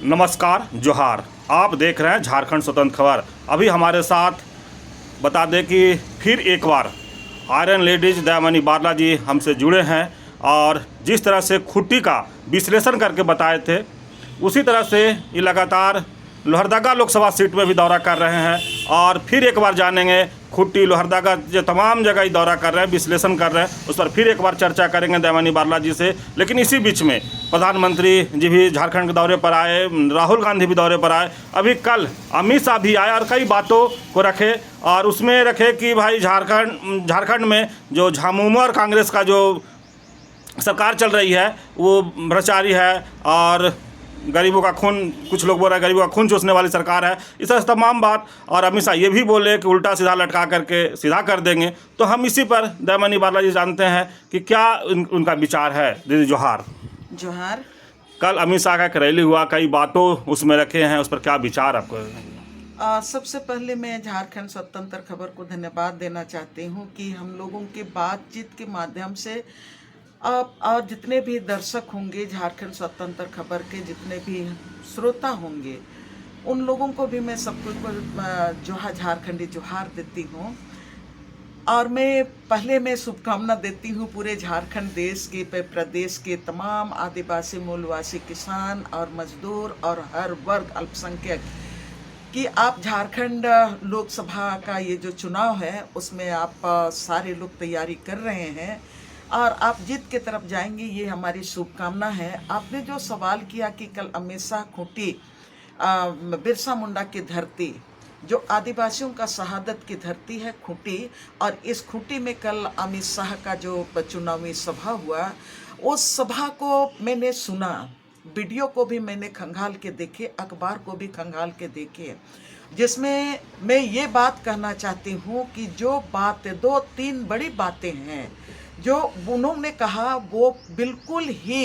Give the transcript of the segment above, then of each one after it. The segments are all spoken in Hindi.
नमस्कार, जोहार। आप देख रहे हैं झारखंड स्वतंत्र खबर। अभी हमारे साथ बता दें कि फिर एक बार आयरन लेडीज दयामनी बारला जी हमसे जुड़े हैं और जिस तरह से खुट्टी का विश्लेषण करके बताए थे उसी तरह से ये लगातार लोहरदगा लोकसभा सीट में भी दौरा कर रहे हैं और फिर एक बार जानेंगे खुट्टी लोहरदगा जो तमाम जगह ही दौरा कर रहे हैं, विश्लेषण कर रहे हैं, उस पर फिर एक बार चर्चा करेंगे दयामनी बारला जी से। लेकिन इसी बीच में प्रधानमंत्री जी भी झारखंड के दौरे पर आए, राहुल गांधी भी दौरे पर आए, अभी कल अमित शाह भी आए और कई बातों को रखे और उसमें रखे कि भाई झारखंड में जो झामुमो और कांग्रेस का जो सरकार चल रही है वो भ्रष्टाचारी है और गरीबों का खून, कुछ लोग बोल रहे हैं गरीबों का खून चूसने वाली सरकार है। इस तरह से तमाम बात, और अमित शाह ये भी बोले कि उल्टा सीधा लटका करके सीधा कर देंगे। तो हम इसी पर दयामनी बारला जी जानते हैं कि क्या उनका विचार है। दीदी जोहार। जोहार। कल अमित शाह का एक रैली हुआ, कई बातों उसमें रखे हैं, उस पर क्या विचार आपको? सबसे पहले मैं झारखंड स्वतंत्र खबर को धन्यवाद देना चाहती हूँ कि हम लोगों की बातचीत के माध्यम से और जितने भी दर्शक होंगे, झारखंड स्वतंत्र खबर के जितने भी श्रोता होंगे, उन लोगों को भी मैं सबको जोहार, झारखंडी जोहार देती हूँ। और मैं शुभकामना देती हूँ पूरे झारखंड देश के प्रदेश के तमाम आदिवासी मूलवासी किसान और मजदूर और हर वर्ग अल्पसंख्यक कि आप झारखंड लोकसभा का ये जो चुनाव है उसमें आप सारे लोग तैयारी कर रहे हैं और आप जीत के तरफ जाएंगे, ये हमारी शुभकामना है। आपने जो सवाल किया कि कल अमित शाह खूंटी बिरसा मुंडा की धरती, जो आदिवासियों का शहादत की धरती है खूंटी, और इस खूंटी में कल अमित शाह का जो चुनावी सभा हुआ, उस सभा को मैंने सुना, वीडियो को भी मैंने खंगाल के देखे, अखबार को भी खंगाल के देखे, जिसमें मैं ये बात कहना चाहती हूँ कि जो बातें, 2-3 बड़ी बातें हैं जो उन्होंने कहा वो बिल्कुल ही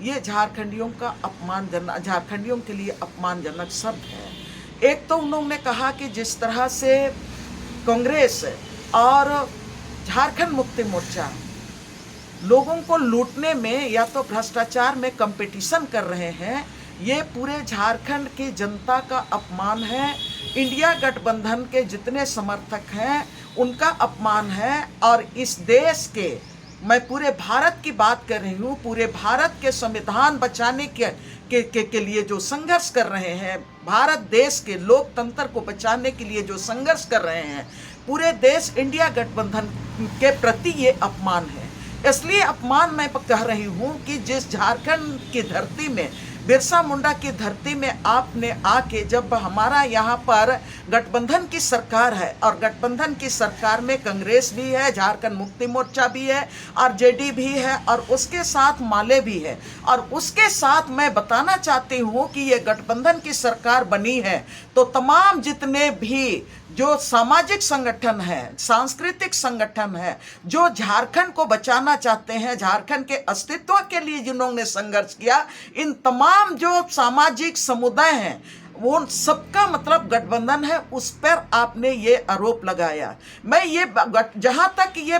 ये झारखंडियों का अपमानजनक, झारखंडियों के लिए अपमानजनक शब्द है। एक तो उन्होंने कहा कि जिस तरह से कांग्रेस और झारखंड मुक्ति मोर्चा लोगों को लूटने में या तो भ्रष्टाचार में कंपटीशन कर रहे हैं, ये पूरे झारखंड की जनता का अपमान है। इंडिया गठबंधन के जितने समर्थक हैं उनका अपमान है और इस देश के, मैं पूरे भारत की बात कर रही हूँ, पूरे भारत के संविधान बचाने के लिए जो संघर्ष कर रहे हैं, भारत देश के लोकतंत्र को बचाने के लिए जो संघर्ष कर रहे हैं, पूरे देश इंडिया गठबंधन के प्रति ये अपमान है। इसलिए अपमान मैं कह रही हूँ कि जिस झारखंड की धरती में, बिरसा मुंडा की धरती में आपने आके, जब हमारा यहाँ पर गठबंधन की सरकार है और गठबंधन की सरकार में कांग्रेस भी है, झारखंड मुक्ति मोर्चा भी है, आरजेडी भी है और उसके साथ माले भी है, और उसके साथ मैं बताना चाहती हूँ कि ये गठबंधन की सरकार बनी है तो तमाम जितने भी जो सामाजिक संगठन है, सांस्कृतिक संगठन है, जो झारखंड को बचाना चाहते हैं, झारखंड के अस्तित्व के लिए जिन्होंने संघर्ष किया, इन तमाम जो सामाजिक समुदाय हैं वो सबका मतलब गठबंधन है, उस पर आपने ये आरोप लगाया। मैं ये जहां तक ये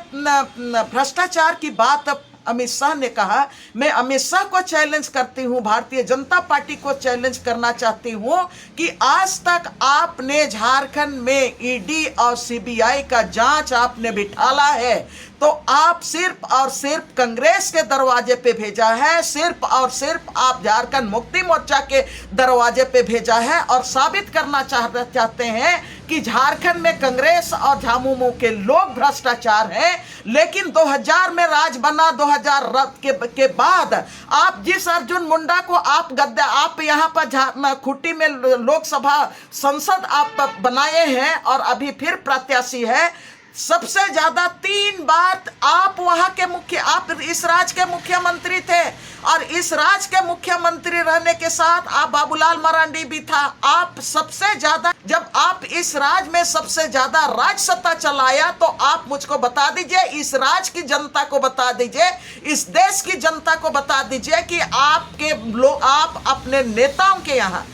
भ्रष्टाचार की बात अमित शाह ने कहा, मैं अमित शाह को चैलेंज करती हूँ, भारतीय जनता पार्टी को चैलेंज करना चाहती हूँ कि आज तक आपने झारखंड में ईडी और सीबीआई का जांच आपने बिठाला है तो आप सिर्फ और सिर्फ कांग्रेस के दरवाजे पे भेजा है, सिर्फ और सिर्फ आप झारखंड मुक्ति मोर्चा के दरवाजे पे भेजा है और साबित करना चाहते हैं कि झारखंड में कांग्रेस और झामुमो के लोग भ्रष्टाचार हैं। लेकिन 2000 में राज बना, 2000 के बाद आप जिस अर्जुन मुंडा को आप यहाँ पर खूंटी में लोकसभा संसद आप बनाए हैं और अभी फिर प्रत्याशी है, सबसे ज्यादा 3 बार आप वहां के आप इस राज्य के मुख्यमंत्री थे और इस राज्य के मुख्यमंत्री रहने के साथ आप बाबूलाल मरांडी भी था। आप सबसे ज्यादा, जब आप इस राज्य में सबसे ज्यादा राज सत्ता चलाया तो आप मुझको बता दीजिए, इस राज्य की जनता को बता दीजिए, इस देश की जनता को बता दीजिए कि आप अपने नेताओं के यहाँ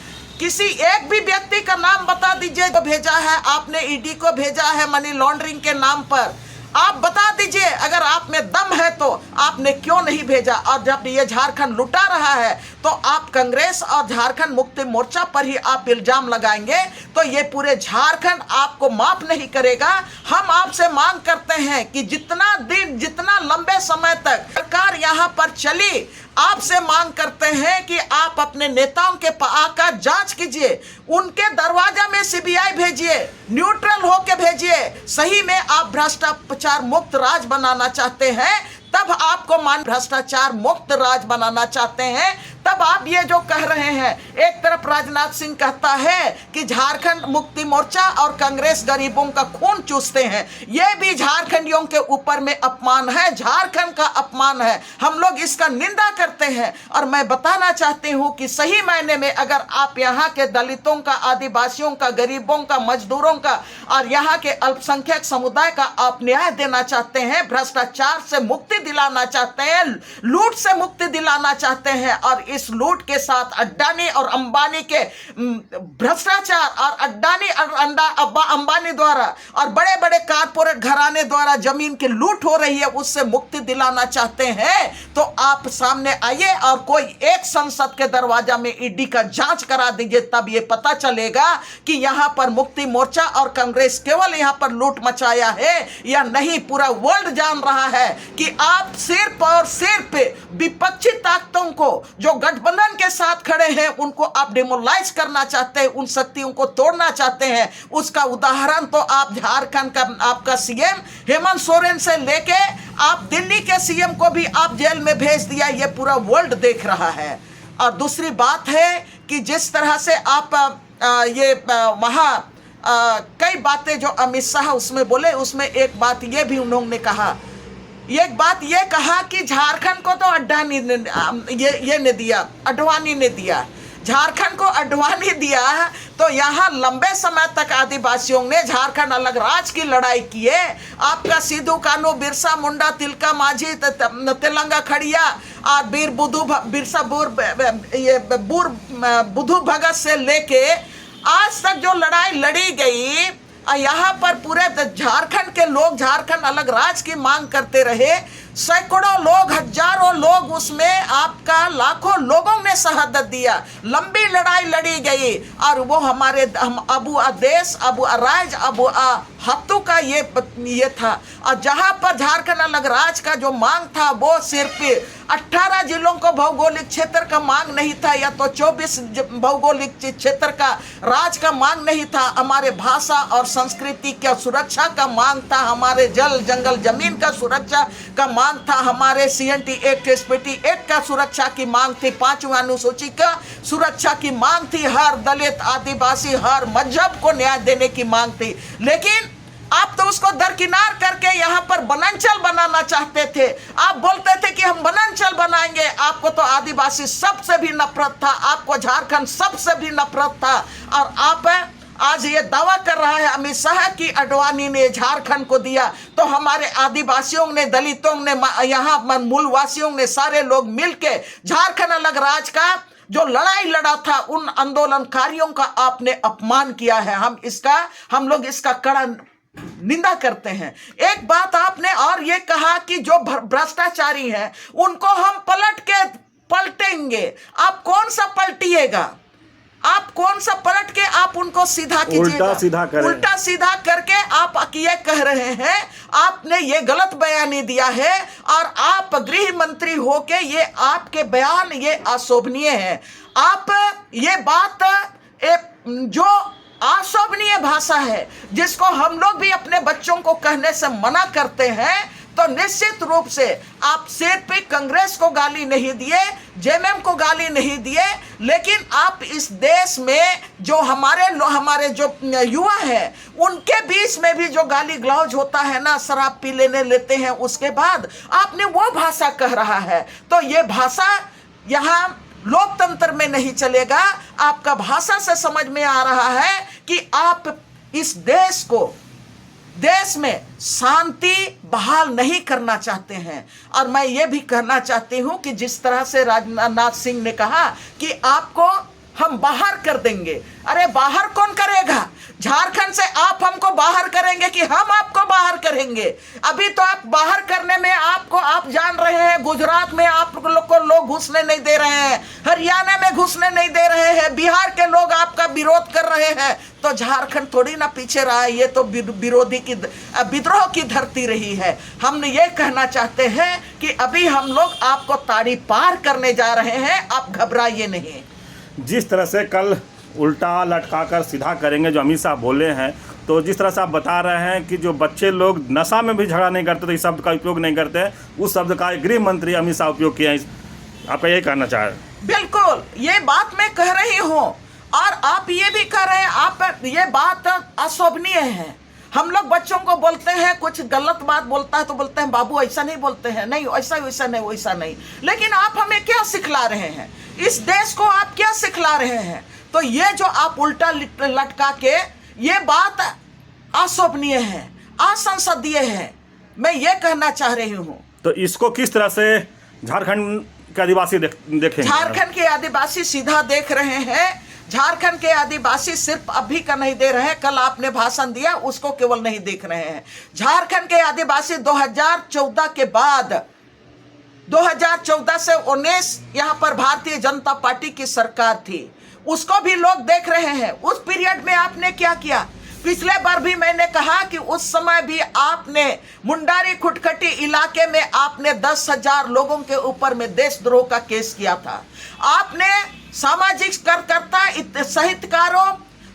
किसी एक भी व्यक्ति का नाम बता दीजिए जो भेजा है आपने, ईडी को भेजा है मनी लॉन्ड्रिंग के नाम पर। आप बता दीजिए, अगर अगर आप में दम है तो आपने क्यों नहीं भेजा? और जब ये झारखंड लुटा रहा है तो आप कांग्रेस और झारखंड मुक्ति मोर्चा पर ही आप इल्जाम लगाएंगे तो ये पूरे झारखंड आपको माफ नहीं करेगा। हम आपसे मांग करते हैं कि जितना लंबे समय तक सरकार यहाँ पर चली, आपसे मांग करते हैं कि आप अपने नेताओं के आकर जांच कीजिए, उनके दरवाजा में सीबीआई भेजिए, न्यूट्रल होके भेजिए। सही में आप भ्रष्टाचार मुक्त राज बनाना चाहते हैं, तब आपको मान भ्रष्टाचार मुक्त राज बनाना चाहते हैं, तब आप ये जो कह रहे हैं, एक तरफ राजनाथ सिंह कहता है कि झारखंड मुक्ति मोर्चा और कांग्रेस गरीबों का खून चूसते हैं, ये भी झारखंडियों के ऊपर में अपमान है, झारखंड का अपमान है। हम लोग इसका निंदा करते हैं और मैं बताना चाहती हूँ कि सही मायने में अगर आप यहाँ के दलितों का, आदिवासियों का, गरीबों का, मजदूरों का और यहाँ के अल्पसंख्यक समुदाय का आप न्याय देना चाहते हैं, भ्रष्टाचार से मुक्ति दिलाना चाहते हैं, लूट से मुक्ति दिलाना चाहते हैं, और इस लूट के साथ अड्डानी और अंबानी के भ्रष्टाचार और अड्डानी और अंबानी द्वारा और बड़े बड़े कारपोरेट घराने द्वारा जमीन की लूट हो रही है, उससे मुक्ति दिलाना चाहते हैं तो आप सामने आइए और कोई एक संसद के दरवाजा में ईडी का जांच करा दीजिए, तब ये पता चलेगा कि यहां पर मुक्ति मोर्चा और कांग्रेस केवल यहां पर लूट मचाया है या नहीं। पूरा वर्ल्ड जान रहा है कि आप सिर्फ और सिर्फ विपक्षी ताकतों को जो गठबंधन के साथ खड़े हैं उनको आप डिमोलाइज करना चाहते हैं, उन शक्तियों को तोड़ना चाहते हैं। उसका उदाहरण तो आप झारखंड का आपका सीएम हेमंत सोरेन से लेके आप दिल्ली के सीएम को भी आप जेल में भेज दिया, ये पूरा वर्ल्ड देख रहा है। और दूसरी बात है कि जिस तरह से आप वहाँ कई बातें जो अमित शाह उसमें बोले, उसमें एक बात ये भी उन्होंने कहा, एक बात ये कहा कि झारखंड को तो अड्वाणी ने दिया, अडवाणी ने दिया, झारखंड को अडवाणी दिया तो यहाँ लंबे समय तक आदिवासियों ने झारखंड अलग राज की लड़ाई की है। आपका सिद्धू कानू, बिरसा मुंडा, तिलका माझी, तेलंगा खड़िया और बुद्धू भगत से लेके आज तक जो लड़ाई लड़ी गई, यहाँ पर पूरे झारखंड के लोग झारखंड अलग राज की मांग करते रहे, सैकड़ों लोग, हजारों लोग, उसमें आपका लाखों लोगों ने शहादत दिया, लंबी लड़ाई लड़ी गई और वो हम अबू आदेश, अबू अराज, अबू हत्तू का ये था। और जहाँ पर झारखंड अलग राज का जो मांग था वो सिर्फ 18 जिलों को भौगोलिक क्षेत्र का मांग नहीं था या तो 24 भौगोलिक क्षेत्र का राज का मांग नहीं था, हमारे भाषा और संस्कृति का सुरक्षा का मांग था, हमारे जल जंगल जमीन का सुरक्षा का मांग था, हमारे CNT एक्ट, SPT एक्ट का सुरक्षा की मांग थी, 5वीं अनुसूची का सुरक्षा की मांग थी, हर दलित, आदिवासी, हर मजहब को न्याय देने की मांग थी। लेकिन आप तो उसको दरकिनार करके यहाँ पर वनांचल बनाना चाहते थे। आप बोलते थे कि हम वनांचल बनाएंगे, आपको तो आदिवासी सबसे भी नफरत था, आपको झारखंड सबसे भी नफरत था। और आप आज ये दावा कर रहा है अमित शाह की अडवाणी ने झारखंड को दिया, तो हमारे आदिवासियों ने, दलितों ने, यहाँ मूलवासियों ने, सारे लोग मिलके झारखंड अलग राज का जो लड़ाई लड़ा था, उन आंदोलनकारियों का आपने अपमान किया है। हम लोग इसका कड़ा निंदा करते हैं। एक बात आपने और ये कहा कि जो भ्रष्टाचारी हैं उनको हम पलटेंगे। आप कौन सा पलटिएगा? आप कौन सा पलट के आप उनको सीधा कीजिएगा? उल्टा सीधा करके आप ये कह रहे हैं, आपने ये गलत बयानी दिया है और आप गृह मंत्री होके ये आपके बयान ये अशोभनीय है। आप ये बात जो अशोभनीय भाषा है जिसको हम लोग भी अपने बच्चों को कहने से मना करते हैं, तो निश्चित रूप से आप सिर्फ कांग्रेस को गाली नहीं दिए, जेएमएम को गाली नहीं दिए, लेकिन आप इस देश में जो हमारे जो युवा हैं उनके बीच में भी जो गाली गलौज होता है ना, शराब पी लेते हैं, उसके बाद आपने वो भाषा कह रहा है। तो ये भाषा यहाँ लोकतंत्र में नहीं चलेगा। आपका भाषा से समझ में आ रहा है कि आप इस देश में शांति बहाल नहीं करना चाहते हैं। और मैं ये भी कहना चाहती हूं कि जिस तरह से राजनाथ सिंह ने कहा कि आपको हम बाहर कर देंगे। अरे बाहर कौन करेगा? झारखंड से आप हमको बाहर करेंगे कि हम आपको बाहर करेंगे? अभी तो आप बाहर करने में आप जान रहे हैं, गुजरात में आप लोग को लोग घुसने नहीं दे रहे हैं, हरियाणा में घुसने नहीं दे रहे हैं, बिहार के लोग आपका विरोध कर रहे हैं, तो झारखंड थोड़ी ना पीछे रहा है। ये तो विद्रोह की धरती रही है। हम ये कहना चाहते हैं कि अभी हम लोग आपको ताड़ी पार करने जा रहे हैं, आप घबराइए नहीं। जिस तरह से कल उल्टा लटका कर सीधा करेंगे जो अमित शाह बोले हैं, तो जिस तरह से आप बता रहे हैं कि जो बच्चे लोग नशा में भी झगड़ा नहीं करते तो इस शब्द का उपयोग नहीं करते, उस शब्द का गृह मंत्री अमित शाह उपयोग किया है। आपका यही कहना चाह रहे हैं? बिल्कुल, ये बात मैं कह रही हूँ और आप ये भी कह रहे हैं। आप ये बात अशोभनीय है। हम लोग बच्चों को बोलते हैं, कुछ गलत बात बोलता है तो बोलते हैं बाबू ऐसा नहीं बोलते हैं, नहीं ऐसा वैसा नहीं वैसा नहीं। लेकिन आप हमें क्या सिखला रहे हैं? इस देश को आप क्या सिखला रहे हैं? तो ये जो आप उल्टा लटका के ये बात अशोभनीय है, असंसदीय है, मैं ये कहना चाह रही हूँ। तो इसको किस तरह से झारखंड के आदिवासी देखेंगे? झारखंड के आदिवासी सीधा देख रहे हैं। झारखंड के आदिवासी सिर्फ अभी का नहीं दे रहे हैं, कल आपने भाषण दिया उसको केवल नहीं देख रहे हैं। झारखंड के आदिवासी 2014 के बाद 2014 से 19 यहाँ पर भारतीय जनता पार्टी की सरकार थी, उसको भी लोग देख रहे हैं। उस पीरियड में आपने क्या किया? पिछले बार भी मैंने कहा कि उस समय भी आपने मुंडारी खुटखटी इलाके में आपने 10,000 लोगों के ऊपर में देशद्रोह का केस किया था। आपने सामाजिक कार्यकर्ता, साहित्यकारों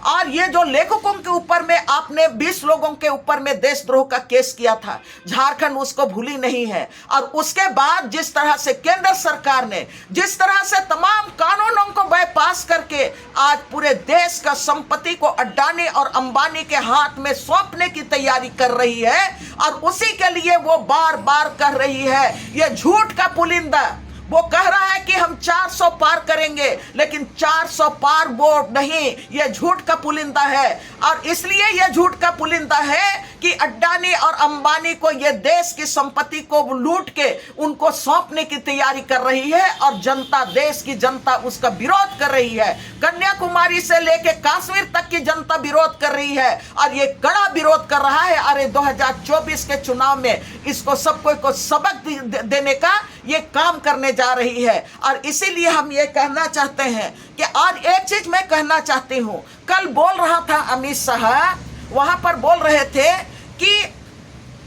और ये जो लेखकों के ऊपर में आपने 20 लोगों के ऊपर में देशद्रोह का केस किया था। झारखंड उसको भूली नहीं है। और उसके बाद जिस तरह से केंद्र सरकार ने जिस तरह से तमाम कानूनों को बाईपास करके आज पूरे देश का संपत्ति को अडानी और अंबानी के हाथ में सौंपने की तैयारी कर रही है, और उसी के लिए वो बार बार कह रही है, ये झूठ का पुलिंदा। वो कह रहा है कि हम 400 पार करेंगे, लेकिन 400 पार वो नहीं, ये झूठ का पुलिंदा है। और इसलिए ये झूठ का पुलिंदा है कि अडानी और अंबानी को ये देश की संपत्ति को लूट के उनको सौंपने की तैयारी कर रही है, और जनता, देश की जनता उसका विरोध कर रही है। कन्याकुमारी से लेके कश्मीर तक की जनता विरोध कर रही है, और ये कड़ा विरोध कर रहा है। अरे 2024 के चुनाव में इसको सबको को सबक देने का ये काम करने जा रही है। और इसीलिए हम ये कहना चाहते हैं कि, और एक चीज मैं कहना चाहती हूँ, कल बोल रहा था अमित शाह, वहां पर बोल रहे थे कि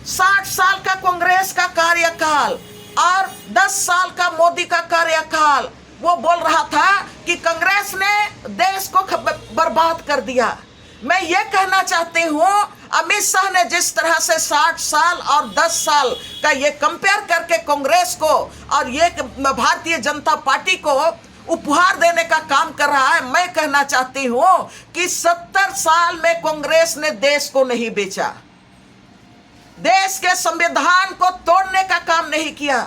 60 साल का कांग्रेस का कार्यकाल और 10 साल का मोदी का कार्यकाल, वो बोल रहा था कि कांग्रेस ने देश को बर्बाद कर दिया। मैं ये कहना चाहती हूँ, अमित शाह ने जिस तरह से 60 साल और 10 साल का ये कंपेयर करके कांग्रेस को और ये भारतीय जनता पार्टी को उपहार देने का काम कर रहा है, मैं कहना चाहती हूँ कि 70 साल में कांग्रेस ने देश को नहीं बेचा, देश के संविधान को तोड़ने का काम नहीं किया।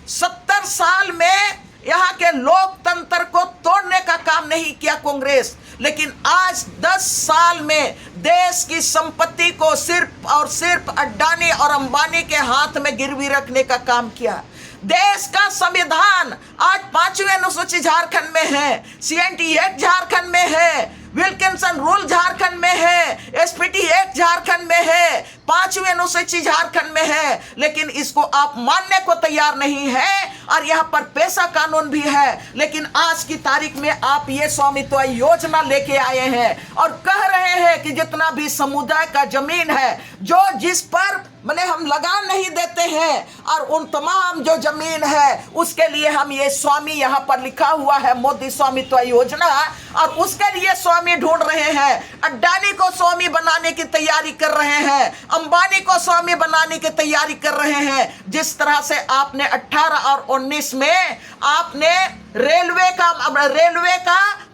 70 साल में यहाँ के लोकतंत्र को तोड़ने का काम नहीं किया कांग्रेस, लेकिन आज 10 साल में देश की संपत्ति को सिर्फ और सिर्फ अडानी और अंबानी के हाथ में गिरवी रखने का काम किया। देश का संविधान आज 5वीं अनुसूची झारखंड में है, CNT एक्ट झारखंड में है, विल्किंसन रूल झारखंड में है, SPT एक्ट झारखंड में है, 5वीं अनुसूची झारखंड में है, लेकिन इसको आप मानने को तैयार नहीं है। और यहाँ पर पैसा कानून भी है, लेकिन आज की तारीख में आप ये स्वामित्व योजना लेके आए हैं और कह रहे हैं कि जितना भी समुदाय का जमीन है, जो जिस पर मैंने हम लगान नहीं देते हैं, और उन तमाम जो जमीन है उसके लिए हम ये स्वामी, यहाँ पर लिखा हुआ है मोदी स्वामित्व योजना, और उसके लिए स्वामी ढूंढ रहे हैं। अडानी को स्वामी बनाने की तैयारी कर रहे हैं, अंबानी को स्वामी बनाने की तैयारी कर रहे हैं। जिस तरह से आपने 18 और 19 में आपने रेलवे का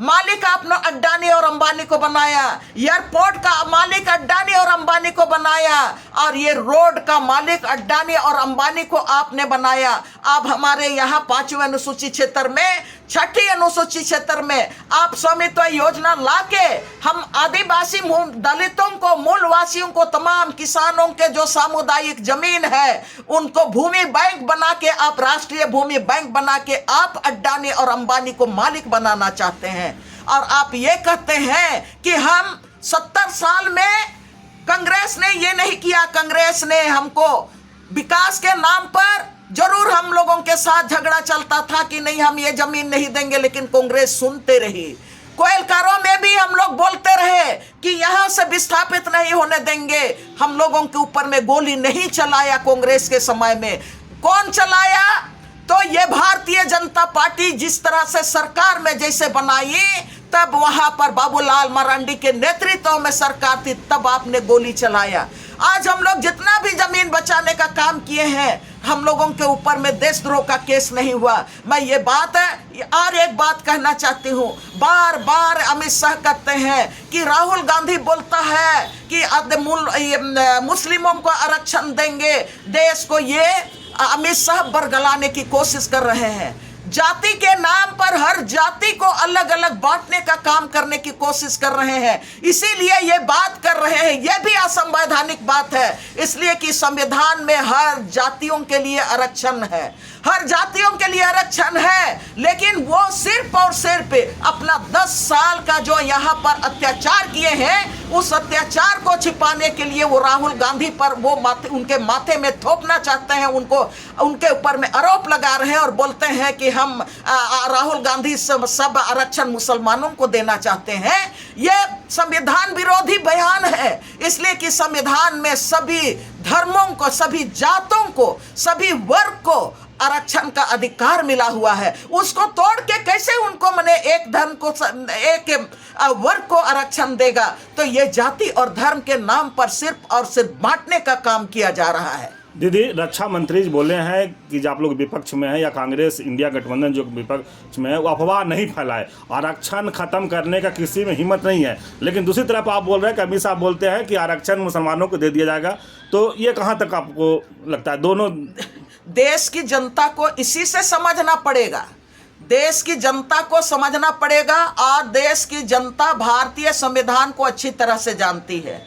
मालिक आपने अडानी और अंबानी को बनाया, एयरपोर्ट का मालिक अडानी और अंबानी को बनाया, और ये रोड का मालिक अडानी और अंबानी को आपने बनाया। अब हमारे यहाँ 5वीं अनुसूची क्षेत्र में, 6ठी अनुसूची क्षेत्र में आप स्वामित्व योजना लाके हम आदिवासी दलितों को, मूलवासियों को, तमाम किसानों के जो सामुदायिक जमीन है उनको भूमि बैंक बना के, आप राष्ट्रीय भूमि बैंक बना के आप अडानी और अंबानी को मालिक बनाना चाहते हैं। और आप ये कहते हैं कि हम 70 साल में कांग्रेस ने ये नहीं किया, कांग्रेस ने हमको विकास के नाम पर जरूर हम लोगों के साथ झगड़ा चलता था कि नहीं हम ये जमीन नहीं देंगे, लेकिन कांग्रेस सुनते रही। कोयलकारों में भी हम लोग बोलते रहे कि यहां से विस्थापित नहीं होने देंगे। हम लोगों के ऊपर में गोली नहीं चलाया कांग्रेस के समय में। कौन चलाया? तो ये भारतीय जनता पार्टी जिस तरह से सरकार में जैसे बनाई, तब वहां पर बाबूलाल मरांडी के नेतृत्व में सरकार थी, तब आपने गोली चलाया। आज हम लोग जितना भी जमीन बचाने का काम किए हैं, हम लोगों के ऊपर में देशद्रोह का केस नहीं हुआ। मैं ये बात और एक बात कहना चाहती हूँ, बार बार अमित शाह कहते हैं कि राहुल गांधी बोलता है कि मुस्लिमों को आरक्षण देंगे, देश को ये अमित शाह बरगलाने की कोशिश कर रहे हैं। जाति के नाम पर हर जाति को अलग अलग बांटने का काम करने की कोशिश कर रहे हैं, इसीलिए ये बात कर रहे हैं। ये भी असंवैधानिक बात है, इसलिए कि संविधान में हर जातियों के लिए आरक्षण है, हर जातियों के लिए आरक्षण है, लेकिन वो सिर्फ और सिर्फ अपना 10 साल का जो यहाँ पर अत्याचार किए हैं, उस अत्याचार को छिपाने के लिए वो राहुल गांधी पर वो उनके माथे में थोपना चाहते हैं, उनके ऊपर में आरोप लगा रहे हैं और बोलते हैं कि हम राहुल गांधी सब आरक्षण मुसलमानों को देना चाहते हैं। ये संविधान विरोधी बयान है, इसलिए कि संविधान में सभी धर्मों को, सभी जातों को, सभी वर्ग को आरक्षण का अधिकार मिला हुआ है। उसको तोड़ के कैसे उनको मने एक धर्म को, एक वर्ग को आरक्षण देगा? तो ये जाति और धर्म के नाम पर सिर्फ और सिर्फ बांटने का काम किया जा रहा है। दीदी, रक्षा मंत्री जी बोले हैं कि जो आप लोग विपक्ष में हैं या कांग्रेस इंडिया गठबंधन जो विपक्ष में है, वो अफवाह नहीं फैलाए, आरक्षण खत्म करने का किसी में हिम्मत नहीं है। लेकिन दूसरी तरफ आप बोल रहे हैं कि अमित शाह बोलते हैं कि आरक्षण मुसलमानों को दे दिया जाएगा, तो ये कहाँ तक आपको लगता है? दोनों देश की जनता को इसी से समझना पड़ेगा, देश की जनता को समझना पड़ेगा। और देश की जनता भारतीय संविधान को अच्छी तरह से जानती है,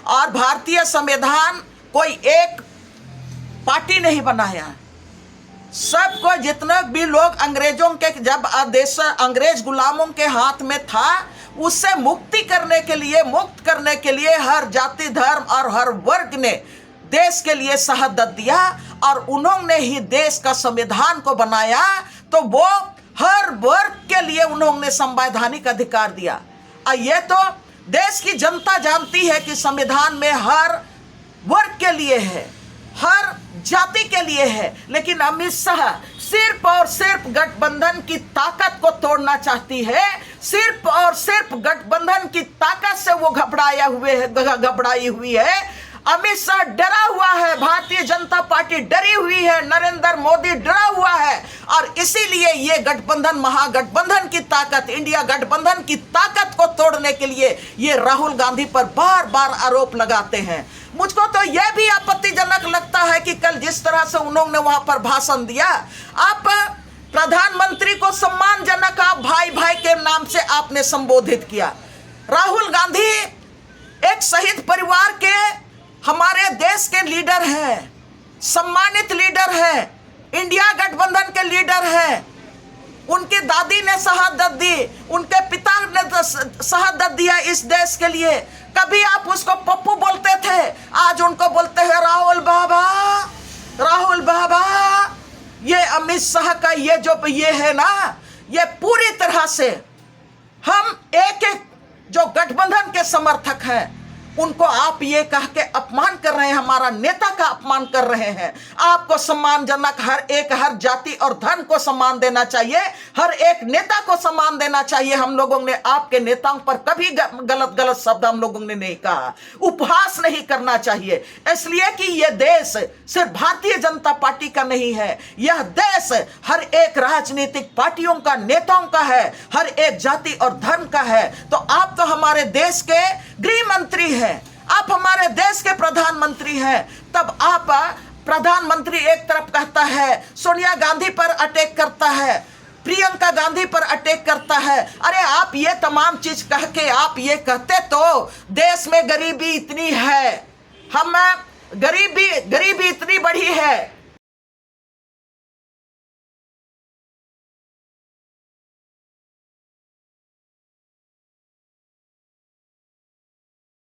और भारतीय संविधान कोई एक पार्टी नहीं बनाया। सबको, जितने भी लोग अंग्रेजों के, जब देश अंग्रेज गुलामों के हाथ में था, उससे मुक्ति करने के लिए, मुक्त करने के लिए हर जाति, धर्म और हर वर्ग ने देश के लिए शहादत दिया, और उन्होंने ही देश का संविधान को बनाया। तो वो हर वर्ग के लिए उन्होंने संवैधानिक अधिकार दिया। और ये तो देश की जनता जानती है कि संविधान में हर वर्ग के लिए है, हर जाति के लिए है। लेकिन अमित शाह सिर्फ और सिर्फ गठबंधन की ताकत को तोड़ना चाहती है, सिर्फ और सिर्फ गठबंधन की ताकत से वो घबराई हुई है। अमित शाह डरा हुआ है, भारतीय जनता पार्टी डरी हुई है, नरेंद्र मोदी डरा हुआ है, और इसीलिए ये गठबंधन, महागठबंधन की ताकत, इंडिया गठबंधन की ताकत को तोड़ने के लिए ये राहुल गांधी पर बार बार आरोप लगाते हैं। मुझको तो यह भी आपत्तिजनक लगता है कि कल जिस तरह से उन्होंने वहां पर भाषण दिया, आप प्रधानमंत्री को सम्मानजनक आप भाई भाई के नाम से आपने संबोधित किया। राहुल गांधी एक शहीद परिवार के, हमारे देश के लीडर हैं, सम्मानित लीडर हैं, इंडिया गठबंधन के लीडर हैं। उनकी दादी ने शहादत दी, उनके पिता ने शहादत दिया इस देश के लिए। कभी आप उसको पप्पू बोलते थे, आज उनको बोलते हैं राहुल बाबा, राहुल बाबा। ये अमित शाह का ये जो ये है ना, ये पूरी तरह से हम एक एक जो गठबंधन के समर्थक हैं उनको आप ये कह के अपमान कर रहे हैं, हमारा नेता का अपमान कर रहे हैं। आपको सम्मानजनक हर जाति और धर्म को सम्मान देना चाहिए, हर एक नेता को सम्मान देना चाहिए। हम लोगों ने आपके नेताओं पर कभी गलत शब्द हम लोगों ने नहीं कहा, उपहास नहीं करना चाहिए, इसलिए कि यह देश सिर्फ भारतीय जनता पार्टी का नहीं है, यह देश हर एक राजनीतिक पार्टियों का, नेताओं का है, हर एक जाति और धर्म का है। तो आप तो हमारे देश के गृह मंत्री हैं, आप हमारे देश के प्रधानमंत्री हैं, तब आप प्रधानमंत्री एक तरफ कहता है, सोनिया गांधी पर अटैक करता है, प्रियंका गांधी पर अटैक करता है। अरे आप ये तमाम चीज कह के आप ये कहते तो देश में गरीबी इतनी है, हम गरीबी इतनी बड़ी है